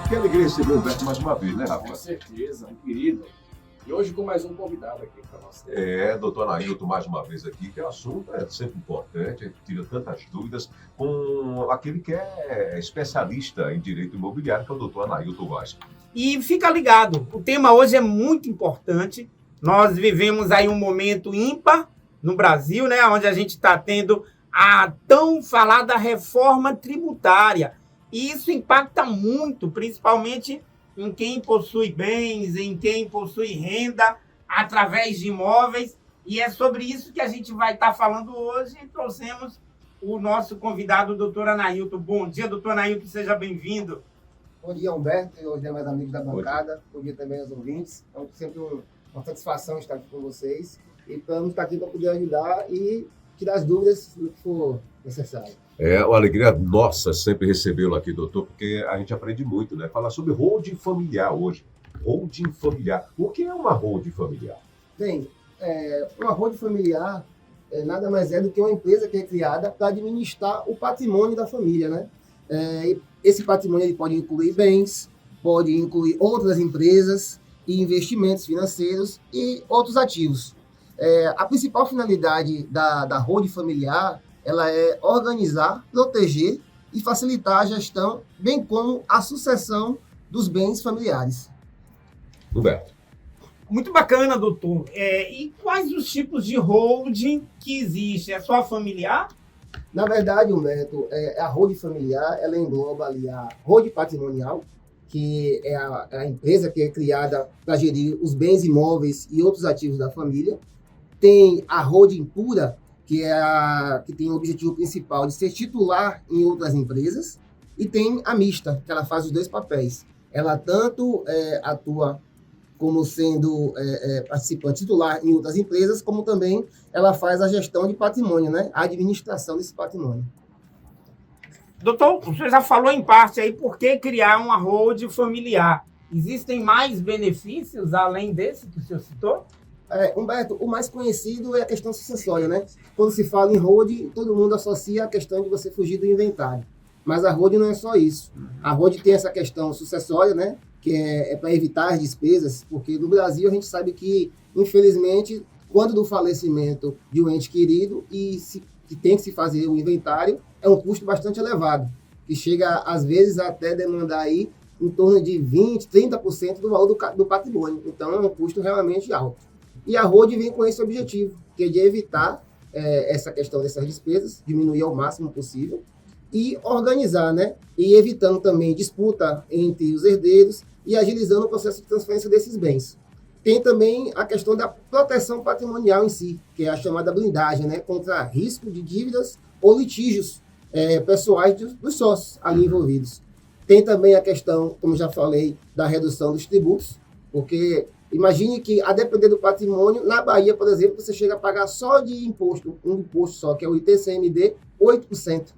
Que alegria receber o Humberto mais uma vez, né, Rafa? Com certeza, um querido. E hoje com mais um convidado aqui para nós. Doutor Anailton mais uma vez aqui, que o assunto é sempre importante, a gente tira tantas dúvidas com aquele que é especialista em direito imobiliário, que é o doutor Anailton Vaz. E fica ligado, o tema hoje é muito importante. Nós vivemos aí um momento ímpar no Brasil, né, onde a gente está tendo a tão falada reforma tributária. E isso impacta muito, principalmente em quem possui bens, em quem possui renda através de imóveis. E é sobre isso que a gente vai estar falando hoje. E trouxemos o nosso convidado, o doutor Anailton. Bom dia, doutor Anailton, seja bem-vindo. Bom dia, Humberto, e aos demais amigos da bancada. Bom dia também aos ouvintes. É sempre uma satisfação estar aqui com vocês. E vamos estar aqui para poder ajudar e tirar as dúvidas do que for necessário. É uma alegria nossa sempre recebê-lo aqui, doutor, porque a gente aprende muito, né? Falar sobre holding familiar hoje. Holding familiar. O que é uma holding familiar? Bem, uma holding familiar nada mais é do que uma empresa que é criada para administrar o patrimônio da família, né? Esse patrimônio ele pode incluir bens, pode incluir outras empresas e investimentos financeiros e outros ativos. A principal finalidade da holding familiar ela é organizar, proteger e facilitar a gestão, bem como a sucessão dos bens familiares. Humberto. Muito bacana, doutor. E quais os tipos de holding que existem? É só familiar? Na verdade, Humberto, a holding familiar ela engloba ali a holding patrimonial, que é a empresa que é criada para gerir os bens imóveis e outros ativos da família. Tem a holding pura, que tem o objetivo principal de ser titular em outras empresas, e tem a mista, que ela faz os dois papéis. Ela tanto atua como sendo participante titular em outras empresas, como também ela faz a gestão de patrimônio, né? A administração desse patrimônio. Doutor, o senhor já falou em parte aí por que criar uma holding familiar. Existem mais benefícios além desse que o senhor citou? Humberto, o mais conhecido é a questão sucessória, né? Quando se fala em holding, todo mundo associa a questão de você fugir do inventário. Mas a holding não é só isso. A holding tem essa questão sucessória, né? Que é para evitar as despesas, porque no Brasil a gente sabe que, infelizmente, quando do falecimento de um ente querido que tem que se fazer o inventário, é um custo bastante elevado, que chega, às vezes, até demandar aí em torno de 20%, 30% do valor do patrimônio. Então, é um custo realmente alto. E a holding vem com esse objetivo, que é de evitar essa questão dessas despesas, diminuir ao máximo possível, e organizar, né? E evitando também disputa entre os herdeiros e agilizando o processo de transferência desses bens. Tem também a questão da proteção patrimonial em si, que é a chamada blindagem, né? Contra risco de dívidas ou litígios pessoais dos sócios ali envolvidos. Tem também a questão, como já falei, da redução dos tributos, porque imagine que, a depender do patrimônio, na Bahia, por exemplo, você chega a pagar só de imposto, um imposto só, que é o ITCMD, 8%.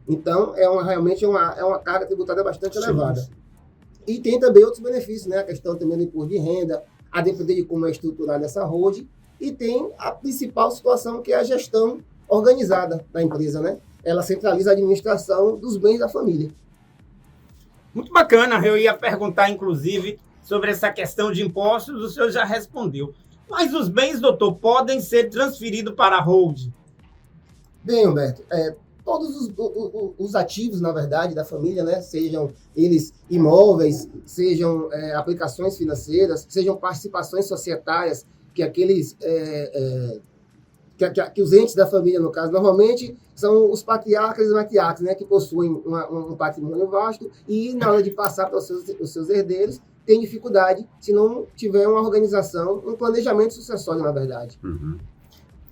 Então, realmente é uma carga tributária bastante elevada. E tem também outros benefícios, né? A questão também do imposto de renda, a depender de como é estruturada essa holding, e tem a principal situação, que é a gestão organizada da empresa, né? Ela centraliza a administração dos bens da família. Muito bacana, eu ia perguntar, inclusive, sobre essa questão de impostos, o senhor já respondeu. Mas os bens, doutor, podem ser transferidos para a holding? Bem, Humberto, todos os ativos, na verdade, da família, né, sejam eles imóveis, sejam aplicações financeiras, sejam participações societárias, que que os entes da família, no caso, normalmente são os patriarcas e matriarcas, né, que possuem um patrimônio vasto e, na hora de passar para os seus herdeiros, tem dificuldade se não tiver uma organização, um planejamento sucessório, na verdade. Uhum.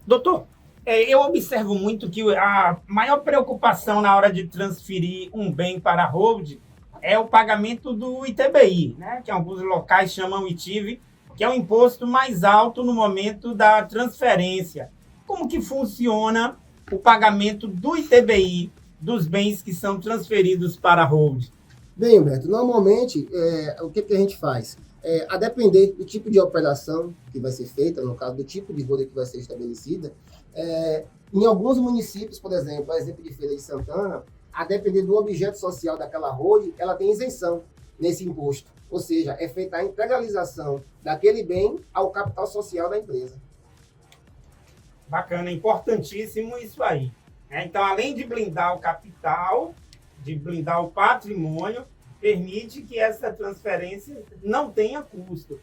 Doutor, eu observo muito que a maior preocupação na hora de transferir um bem para a holding é o pagamento do ITBI, né? Que alguns locais chamam ITIV, que é o imposto mais alto no momento da transferência. Como que funciona o pagamento do ITBI dos bens que são transferidos para a holding? Bem, Humberto, normalmente, o que a gente faz? A depender do tipo de operação que vai ser feita, no caso do tipo de holding que vai ser estabelecida, em alguns municípios, por exemplo, a exemplo de Feira de Santana, a depender do objeto social daquela holding, ela tem isenção. nesse imposto. Ou seja, é feita a integralização daquele bem ao capital social da empresa. Bacana, importantíssimo isso aí. Então, além de blindar o capital, de blindar o patrimônio, permite que essa transferência não tenha custo.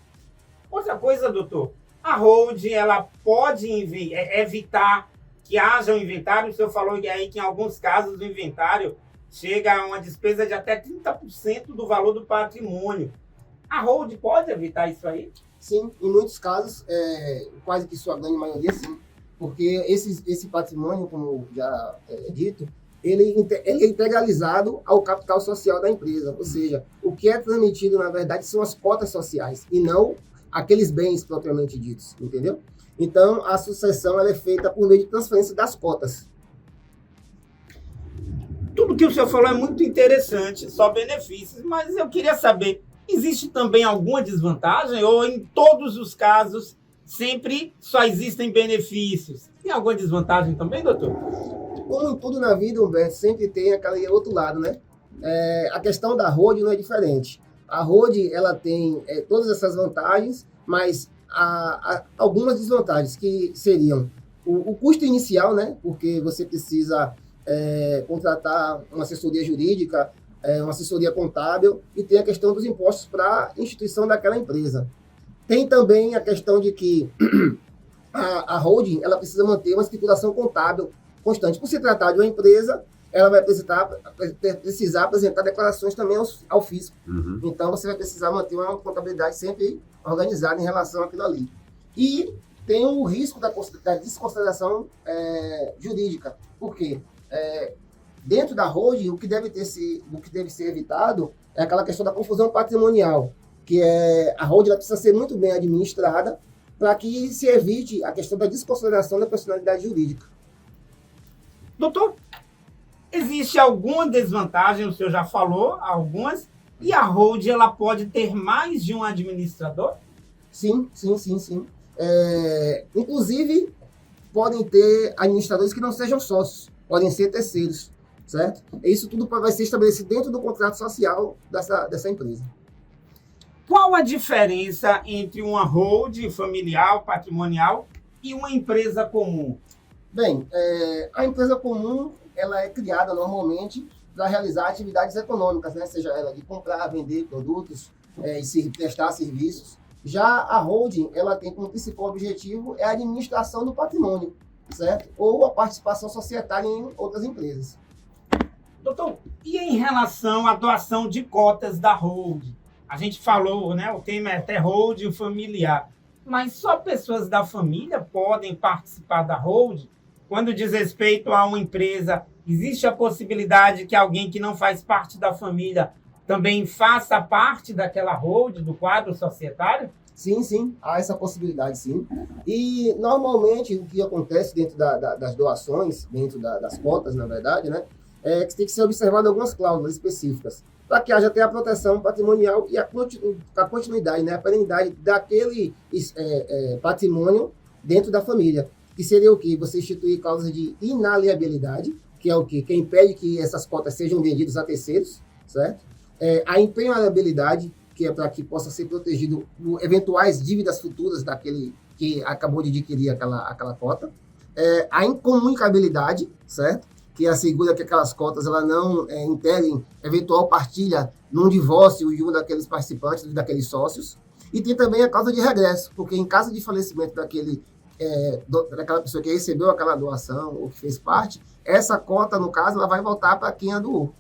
Outra coisa, doutor, a holding ela pode evitar que haja um inventário. O senhor falou aí que em alguns casos o inventário chega a uma despesa de até 30% do valor do patrimônio. A holding pode evitar isso aí? Sim, em muitos casos, quase que sua grande maioria, sim. Porque esse patrimônio, como já dito, ele é integralizado ao capital social da empresa. Ou seja, o que é transmitido, na verdade, são as cotas sociais e não aqueles bens propriamente ditos, entendeu? Então, a sucessão ela é feita por meio de transferência das cotas. Tudo que o senhor falou é muito interessante, só benefícios, mas eu queria saber, existe também alguma desvantagem ou em todos os casos sempre só existem benefícios? Tem alguma desvantagem também, doutor? Como em tudo na vida, Humberto, sempre tem aquele outro lado, né? A questão da holding não é diferente. A holding, ela tem todas essas vantagens, mas há algumas desvantagens, que seriam o custo inicial, né? Porque você precisa contratar uma assessoria jurídica, uma assessoria contábil, e tem a questão dos impostos para a instituição daquela empresa. Tem também a questão de que a holding ela precisa manter uma escrituração contábil constante. Por se tratar de uma empresa, ela vai precisar apresentar declarações também ao fisco. Uhum. Então, você vai precisar manter uma contabilidade sempre organizada em relação àquilo ali. E tem o risco da desconsideração jurídica. Por quê? Dentro da holding, o que deve ser evitado é aquela questão da confusão patrimonial, que a holding ela precisa ser muito bem administrada para que se evite a questão da desconsideração da personalidade jurídica. Doutor, existe alguma desvantagem, o senhor já falou, algumas, e a holding ela pode ter mais de um administrador? Sim. Inclusive, podem ter administradores que não sejam sócios, podem ser terceiros, certo? Isso tudo vai ser estabelecido dentro do contrato social dessa empresa. Qual a diferença entre uma holding familiar, patrimonial, e uma empresa comum? Bem, a empresa comum ela é criada normalmente para realizar atividades econômicas, né? Seja ela de comprar, vender produtos, e prestar serviços. Já a holding ela tem como principal objetivo a administração do patrimônio, certo? Ou a participação societária em outras empresas. Doutor, e em relação à doação de cotas da holding? A gente falou, né? O tema é até holding familiar. Mas só pessoas da família podem participar da holding? Quando diz respeito a uma empresa, existe a possibilidade que alguém que não faz parte da família também faça parte daquela holding, do quadro societário? Sim, há essa possibilidade, sim. E, normalmente, o que acontece dentro das doações, dentro das cotas, na verdade, né, é que tem que ser observado algumas cláusulas específicas, para que haja até a proteção patrimonial e a continuidade, né, a perenidade daquele patrimônio dentro da família. Que seria o quê? Você instituir cláusulas de inaliabilidade, que é o quê? Que impede que essas cotas sejam vendidas a terceiros, certo? A impenhorabilidade, que é para que possa ser protegido eventuais dívidas futuras daquele que acabou de adquirir aquela cota. A incomunicabilidade, certo? Que assegura que aquelas cotas ela não integrem eventual partilha num divórcio de um daqueles participantes, daqueles sócios. E tem também a causa de regresso, porque em caso de falecimento daquela pessoa que recebeu aquela doação ou que fez parte, essa cota, no caso, ela vai voltar para quem a doou.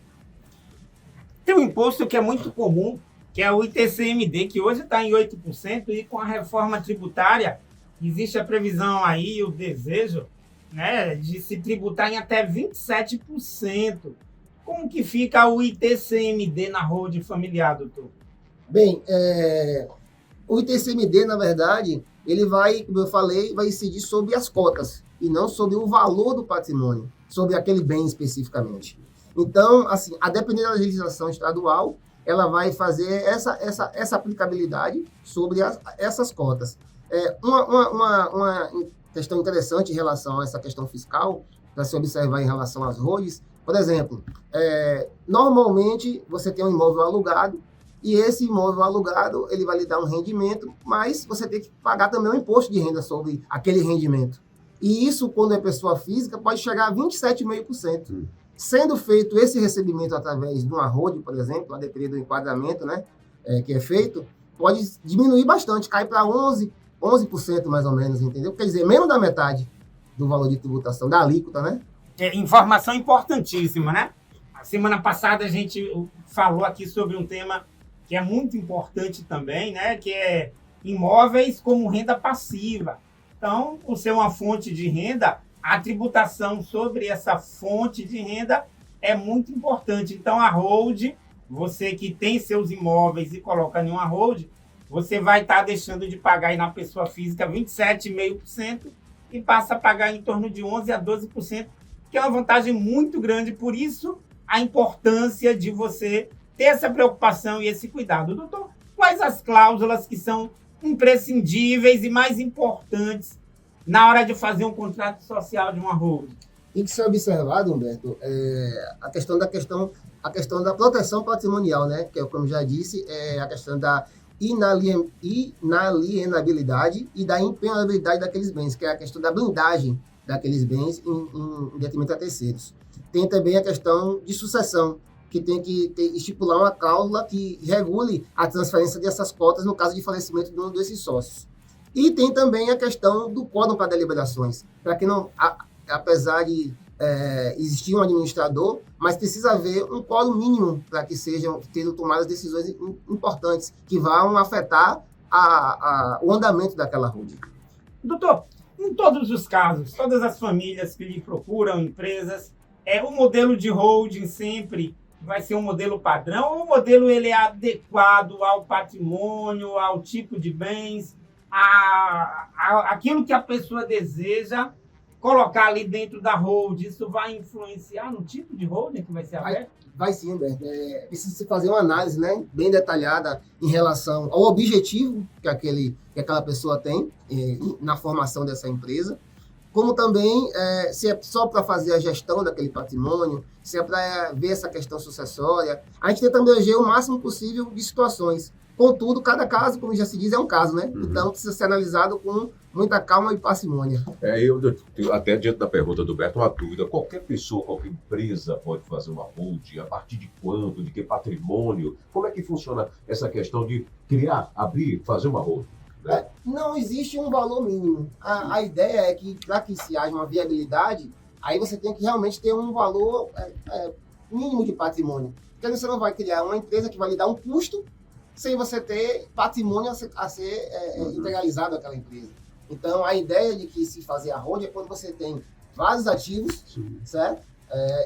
Tem um imposto que é muito comum, que é o ITCMD, que hoje está em 8%, e com a reforma tributária existe a previsão aí, o desejo, né, de se tributar em até 27%. Como que fica o ITCMD na holding familiar, doutor? Bem, o ITCMD, na verdade, ele vai, como eu falei, vai incidir sobre as cotas e não sobre o valor do patrimônio, sobre aquele bem especificamente. Então, assim, a depender da legislação estadual, ela vai fazer essa aplicabilidade sobre essas cotas. Uma questão interessante em relação a essa questão fiscal, para se observar em relação às holdings, por exemplo, normalmente você tem um imóvel alugado e esse imóvel alugado, ele vai lhe dar um rendimento, mas você tem que pagar também um imposto de renda sobre aquele rendimento. E isso, quando é pessoa física, pode chegar a 27,5%. Sendo feito esse recebimento através de uma ROD, por exemplo, a depender do enquadramento, né, que é feito, pode diminuir bastante, cai para 11% mais ou menos, entendeu? Quer dizer, menos da metade do valor de tributação, da alíquota, né? Informação importantíssima, né? A semana passada a gente falou aqui sobre um tema que é muito importante também, né? Que é imóveis como renda passiva. Então, por ser uma fonte de renda, a tributação sobre essa fonte de renda é muito importante. Então, a hold, você que tem seus imóveis e coloca em uma hold, você vai estar deixando de pagar aí na pessoa física 27,5% e passa a pagar em torno de 11% a 12%, que é uma vantagem muito grande. Por isso, a importância de você ter essa preocupação e esse cuidado. Doutor, quais as cláusulas que são imprescindíveis e mais importantes na hora de fazer um contrato social de uma hold? Tem que ser observado, Humberto, a questão da proteção patrimonial, né? Que, como já disse, é a questão da inalienabilidade e da impenhorabilidade daqueles bens, que é a questão da blindagem daqueles bens em detrimento a terceiros. Tem também a questão de sucessão, que tem que estipular uma cláusula que regule a transferência dessas cotas no caso de falecimento de um desses sócios. E tem também a questão do quórum para deliberações, para que não, apesar de existir um administrador, mas precisa haver um quórum mínimo para que sejam tomadas decisões importantes que vão afetar o andamento daquela holding. Doutor, em todos os casos, todas as famílias que lhe procuram, empresas, o modelo de holding sempre vai ser um modelo padrão ou o modelo ele é adequado ao patrimônio, ao tipo de bens, aquilo que a pessoa deseja colocar ali dentro da holding? Isso vai influenciar no tipo de holding que vai ser aberto? Vai sim, Humberto. Precisa se fazer uma análise, né, bem detalhada em relação ao objetivo que aquela pessoa tem na formação dessa empresa, como também se é só para fazer a gestão daquele patrimônio, se é para ver essa questão sucessória. A gente tenta abranger o máximo possível de situações. Contudo, cada caso, como já se diz, é um caso, né? Uhum. Então, precisa ser analisado com muita calma e parcimônia. Eu até diante da pergunta do Beto, uma dúvida. Qualquer pessoa, qualquer empresa pode fazer uma holding? A partir de quando? De que patrimônio? Como é que funciona essa questão de criar, abrir, fazer uma holding? Né? Não existe um valor mínimo. A ideia é que, para que se haja uma viabilidade, aí você tem que realmente ter um valor mínimo de patrimônio. Porque você não vai criar uma empresa que vai lhe dar um custo sem você ter patrimônio a ser integralizado àquela empresa. Então, a ideia de que se fazer a holding é quando você tem vários ativos, certo?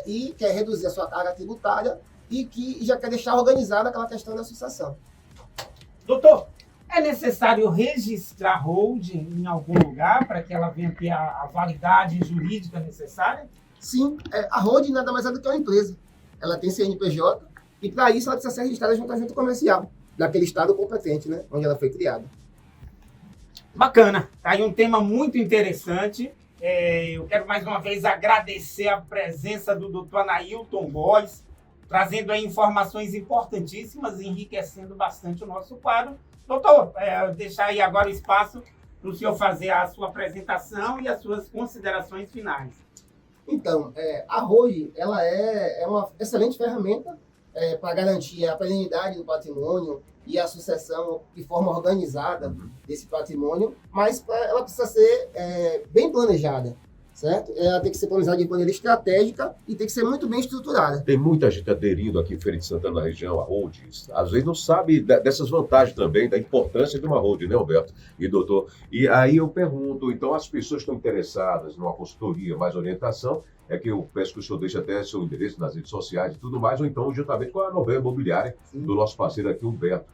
E quer reduzir a sua carga tributária e que já quer deixar organizada aquela questão da sucessão. Doutor, é necessário registrar holding em algum lugar para que ela venha ter a validade jurídica necessária? Sim, a holding nada mais é do que uma empresa. Ela tem CNPJ e, para isso, ela precisa ser registrada junto à junta comercial daquele estado competente, né, onde ela foi criada. Bacana. Tá aí um tema muito interessante. Eu quero mais uma vez agradecer a presença do Dr. Anailton Góes, trazendo aí informações importantíssimas, enriquecendo bastante o nosso quadro. Doutor, deixar aí agora o espaço para o senhor fazer a sua apresentação e as suas considerações finais. Então, a holding, ela é uma excelente ferramenta para garantir a perenidade do patrimônio e a sucessão de forma organizada desse patrimônio, mas ela precisa ser bem planejada, certo? Ela tem que ser planejada de maneira estratégica e tem que ser muito bem estruturada. Tem muita gente aderindo aqui em Feira de Santana, na região, a holdings. Às vezes não sabe dessas vantagens também, da importância de uma holding, né, Alberto e doutor? E aí eu pergunto, então as pessoas estão interessadas numa consultoria, mais orientação, que eu peço que o senhor deixe até seu endereço nas redes sociais e tudo mais, ou então juntamente com a Nobel Imobiliária, do nosso parceiro aqui, Humberto.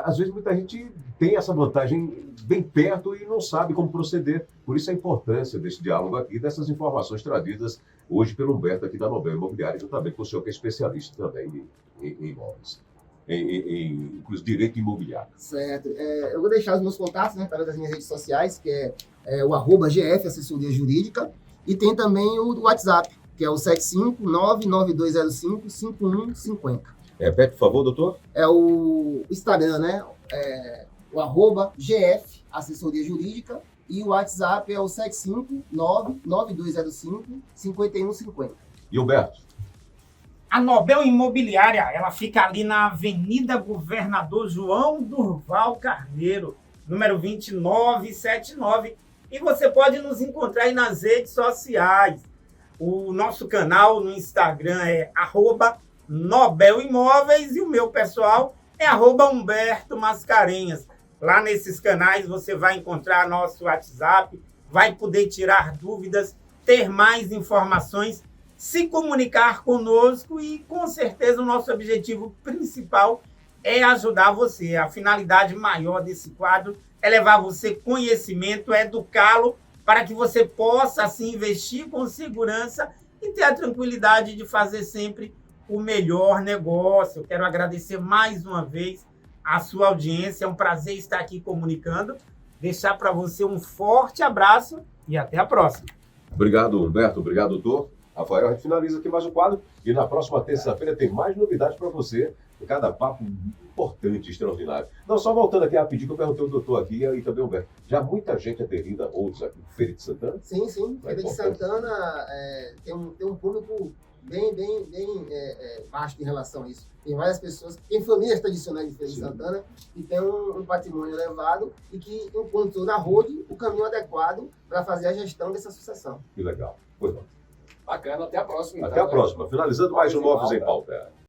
Às vezes muita gente tem essa vantagem bem perto e não sabe como proceder. Por isso a importância desse diálogo aqui, dessas informações trazidas hoje pelo Humberto aqui da Nobel Imobiliária, juntamente com o senhor que é especialista também em imóveis, inclusive direito imobiliário. Certo. Eu vou deixar os meus contatos, né, para das minhas redes sociais, que é o @GF Assessoria Jurídica, e tem também o WhatsApp, que é o 75992055150. Repete, por favor, doutor. É o Instagram, né? O @GF, assessoria jurídica, e o WhatsApp é o 759-9205-5150. E Humberto? A Nobel Imobiliária, ela fica ali na Avenida Governador João Durval Carneiro, número 2979. E você pode nos encontrar aí nas redes sociais. O nosso canal no Instagram é @NobelImóveis e o meu pessoal é @Humberto Mascarenhas. Lá nesses canais você vai encontrar nosso WhatsApp, vai poder tirar dúvidas, ter mais informações, se comunicar conosco e, com certeza, o nosso objetivo principal é ajudar você. A finalidade maior desse quadro é levar você conhecimento, educá-lo, para que você possa, assim, investir com segurança e ter a tranquilidade de fazer sempre o melhor negócio. Eu quero agradecer mais uma vez a sua audiência. É um prazer estar aqui comunicando. Deixar para você um forte abraço e até a próxima. Obrigado, Humberto. Obrigado, doutor. Rafael, a gente finaliza aqui mais um quadro e na próxima terça-feira tem mais novidades para você. Cada papo importante, extraordinário. Não, só voltando aqui rapidinho, que eu perguntei ao doutor aqui e também ao Humberto. Já muita gente aderindo a Holds aqui no Feira de Santana? Sim, sim. Feira de Santana tem um público bem vasto em relação a isso. Tem várias pessoas, tem famílias tradicionais de Feira de Santana que tem um patrimônio elevado e que encontrou na Road o caminho adequado para fazer a gestão dessa sucessão. Que legal. Pois não. Bacana, até a próxima. Até a próxima. Finalizando mais um Móveis em Pauta.